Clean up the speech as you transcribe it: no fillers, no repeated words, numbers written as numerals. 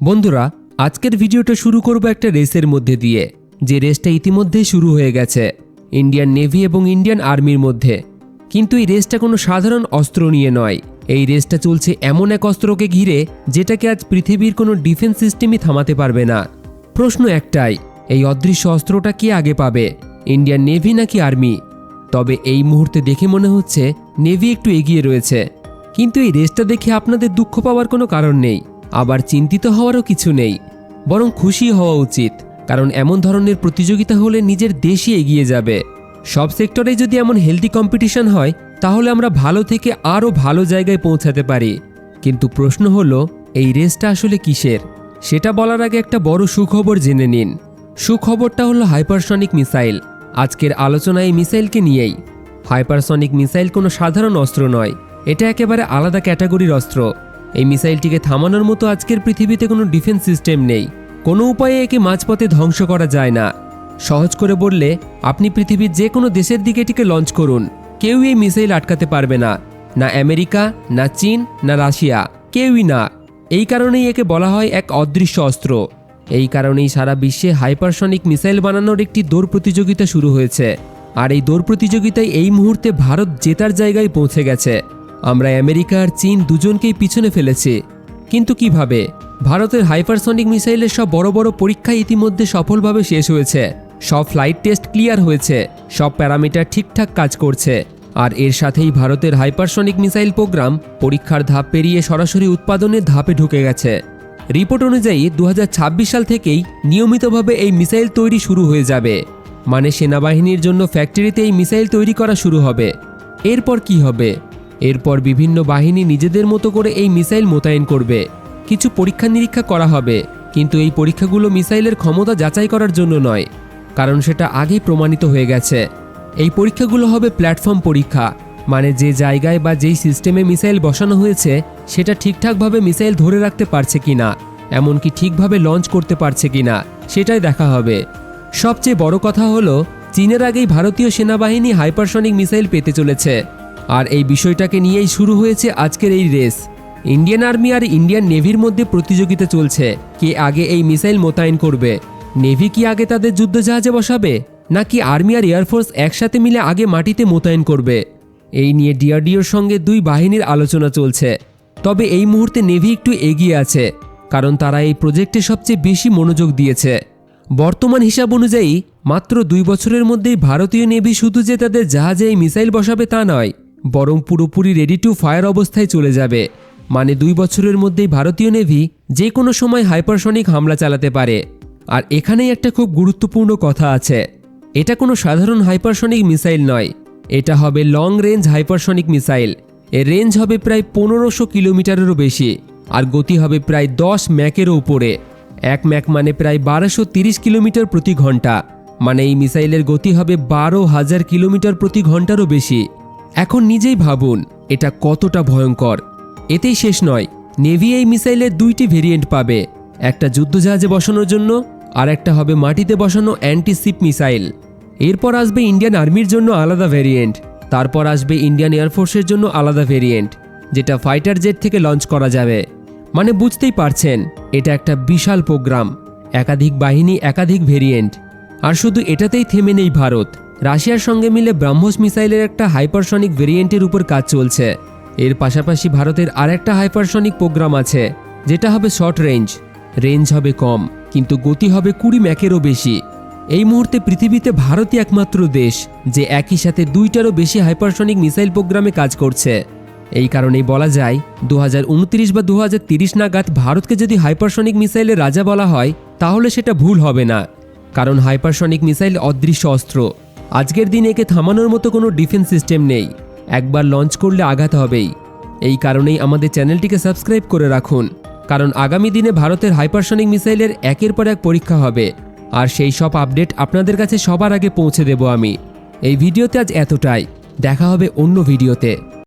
বন্ধুরা, আজকের ভিডিওটা শুরু করব একটা রেসের মধ্যে দিয়ে, যে রেসটা ইতিমধ্যেই শুরু হয়ে গেছে ইন্ডিয়ান নেভি এবং ইন্ডিয়ান আর্মির মধ্যে। কিন্তু এই রেসটা কোনো সাধারণ অস্ত্র নিয়ে নয়। এই রেসটা চলছে এমন এক অস্ত্রকে ঘিরে যেটাকে আজ পৃথিবীর কোনো ডিফেন্স সিস্টেমই থামাতে পারবে না। প্রশ্ন একটাই, এই অদৃশ্য অস্ত্রটা কে আগে পাবে, ইন্ডিয়ান নেভি নাকি আর্মি? তবে এই মুহূর্তে দেখে মনে হচ্ছে নেভি একটু এগিয়ে রয়েছে। কিন্তু এই রেসটা দেখে আপনাদের দুঃখ পাওয়ার কোনো কারণ নেই, আবার চিন্তিত হওয়ারও কিছু নেই, বরং খুশি হওয়া উচিত। কারণ এমন ধরনের প্রতিযোগিতা হলে নিজের দেশই এগিয়ে যাবে। সব সেক্টরে যদি এমন হেলদি কম্পিটিশন হয় তাহলে আমরা ভালো থেকে আরও ভালো জায়গায় পৌঁছাতে পারি। কিন্তু প্রশ্ন হলো, এই রেসটা আসলে কিসের? সেটা বলার আগে একটা বড় সুখবর জেনে নিন। সুখবরটা হলো হাইপারসনিক মিসাইল। আজকের আলোচনা এই মিসাইলকে নিয়েই। হাইপারসনিক মিসাইল কোনো সাধারণ অস্ত্র নয়, এটা একেবারে আলাদা ক্যাটাগরির অস্ত্র। এই মিসাইলটিকে থামানোর মতো আজকের পৃথিবীতে কোনো ডিফেন্স সিস্টেম নেই। কোনো উপায়ে একে মাঝপথে ধ্বংস করা যায় না। সহজ করে বললে, আপনি পৃথিবীর যে কোনো দেশের দিকে এটিকে লঞ্চ করুন, কেউই এই মিসাইল আটকাতে পারবে না। না আমেরিকা, না চীন, না রাশিয়া, কেউই না। এই কারণেই একে বলা হয় এক অদৃশ্য অস্ত্র। এই কারণেই সারা বিশ্বে হাইপারসনিক মিসাইল বানানোর একটি দৌড় প্রতিযোগিতা শুরু হয়েছে। আর এই দৌড় প্রতিযোগিতায় এই মুহূর্তে ভারত জেতার জায়গায় পৌঁছে গেছে। আমরা আমেরিকা আর চীন দুজনকেই পিছনে ফেলেছি। কিন্তু কিভাবে? ভারতের হাইপারসনিক মিসাইলের সব বড় বড় পরীক্ষা ইতিমধ্যে সফলভাবে শেষ হয়েছে। সব ফ্লাইট টেস্ট ক্লিয়ার হয়েছে, সব প্যারামিটার ঠিকঠাক কাজ করছে। আর এর সাথেই ভারতের হাইপারসনিক মিসাইল প্রোগ্রাম পরীক্ষার ধাপ পেরিয়ে সরাসরি উৎপাদনের ধাপে ঢুকে গেছে। রিপোর্ট অনুযায়ী 2026 সাল থেকেই নিয়মিতভাবে এই মিসাইল তৈরি শুরু হয়ে যাবে। মানে সেনাবাহিনীর জন্য ফ্যাক্টরিতে এই মিসাইল তৈরি করা শুরু হবে। এরপর কি হবে? এরপর বিভিন্ন বাহিনী নিজেদের মতো করে এই মিসাইল মোতায়েন করবে। কিছু পরীক্ষা নিরীক্ষা করা হবে, কিন্তু এই পরীক্ষাগুলো মিসাইলের ক্ষমতা যাচাই করার জন্য নয়, কারণ সেটা আগেই প্রমাণিত হয়ে গেছে। এই পরীক্ষাগুলো হবে প্ল্যাটফর্ম পরীক্ষা, মানে যে জায়গায় বা যেই সিস্টেমে মিসাইল বসানো হয়েছে সেটা ঠিকঠাকভাবে মিসাইল ধরে রাখতে পারছে কিনা, এমনকি ঠিকভাবে লঞ্চ করতে পারছে কিনা সেটাই দেখা হবে। সবচেয়ে বড় কথা হলো, চীনের আগেই ভারতীয় সেনাবাহিনী হাইপারসনিক মিসাইল পেতে চলেছে। আর এই বিষয়টাকে নিয়েই শুরু হয়েছে আজকের এই রেস। ইন্ডিয়ান আর্মি আর ইন্ডিয়ান নেভির মধ্যে প্রতিযোগিতা চলছে, কে আগে এই মিসাইল মোতায়েন করবে। নেভি কি আগে তাদের যুদ্ধজাহাজে বসাবে, নাকি আর্মি আর এয়ারফোর্স একসাথে মিলে আগে মাটিতে মোতায়েন করবে? এই নিয়ে ডিআরডিওর সঙ্গে দুই বাহিনীর আলোচনা চলছে। তবে এই মুহূর্তে নেভি একটু এগিয়ে আছে, কারণ তারা এই প্রজেক্টে সবচেয়ে বেশি মনোযোগ দিয়েছে। বর্তমান হিসাব অনুযায়ী মাত্র 2 বছরের মধ্যেই ভারতীয় নেভি শুধু যে তাদের জাহাজে এই মিসাইল বসাবে তা নয়, বরং পুরোপুরি রেডি টু ফায়ার অবস্থায় চলে যাবে। মানে 2 বছরের মধ্যেই ভারতীয় নেভি যে কোনো সময় হাইপারসনিক হামলা চালাতে পারে। আর এখানেই একটা খুব গুরুত্বপূর্ণ কথা আছে, এটা কোনো সাধারণ হাইপারসনিক মিসাইল নয়, এটা হবে লং রেঞ্জ হাইপারসনিক মিসাইল। এর রেঞ্জ হবে প্রায় 1500 কিলোমিটারেরও বেশি, আর গতি হবে প্রায় 10 ম্যাকেরও উপরে। 1 ম্যাক মানে প্রায় 1230 কিলোমিটার প্রতি ঘন্টা। মানে এই মিসাইলের গতি হবে 12,000 কিলোমিটার প্রতি ঘন্টারও বেশি। এখন নিজেই ভাবুন এটা কতটা ভয়ঙ্কর। এতেই শেষ নয়, নেভি এই মিসাইলের 2টি ভেরিয়েন্ট পাবে, একটা যুদ্ধজাহাজে বসানোর জন্য, আর একটা হবে মাটিতে বসানো অ্যান্টিশিপ মিসাইল। এরপর আসবে ইন্ডিয়ান আর্মির জন্য আলাদা ভেরিয়েন্ট, তারপর আসবে ইন্ডিয়ান এয়ারফোর্সের জন্য আলাদা ভেরিয়েন্ট, যেটা ফাইটার জেট থেকে লঞ্চ করা যাবে। মানে বুঝতেই পারছেন, এটা একটা বিশাল প্রোগ্রাম, একাধিক বাহিনী, একাধিক ভেরিয়েন্ট। আর শুধু এটাতেই থেমে নেই ভারত। রাশিয়ার সঙ্গে মিলে ব্রাহ্মোস মিসাইলের একটা হাইপারসনিক ভেরিয়েন্টের উপর কাজ চলছে। এর পাশাপাশি ভারতের আরেকটা হাইপারসনিক প্রোগ্রাম আছে, যেটা হবে শর্ট রেঞ্জ। রেঞ্জ হবে কম, কিন্তু গতি হবে 20 ম্যাকেরও বেশি। এই মুহূর্তে পৃথিবীতে ভারতই একমাত্র দেশ যে একই সাথে 2টারও বেশি হাইপারসনিক মিসাইল প্রোগ্রামে কাজ করছে। এই কারণেই বলা যায় 2029 বা 2030 নাগাদ ভারতকে যদি হাইপারসনিক মিসাইলের রাজা বলা হয় তাহলে সেটা ভুল হবে না। কারণ হাইপারসনিক মিসাইল অদৃশ্য অস্ত্র। আজকের দিনে একে থামানোর মতো কোনো ডিফেন্স সিস্টেম নেই, একবার লঞ্চ করলে আঘাত হবেই। এই কারণেই আমাদের চ্যানেলটিকে সাবস্ক্রাইব করে রাখুন, কারণ আগামী দিনে ভারতের হাইপারসনিক মিসাইলের একের পর এক পরীক্ষা হবে। আর সেই সব আপডেট আপনাদের কাছে সবার আগে পৌঁছে দেব আমি। এই ভিডিওতে আজ এতটাই, দেখা হবে অন্য ভিডিওতে।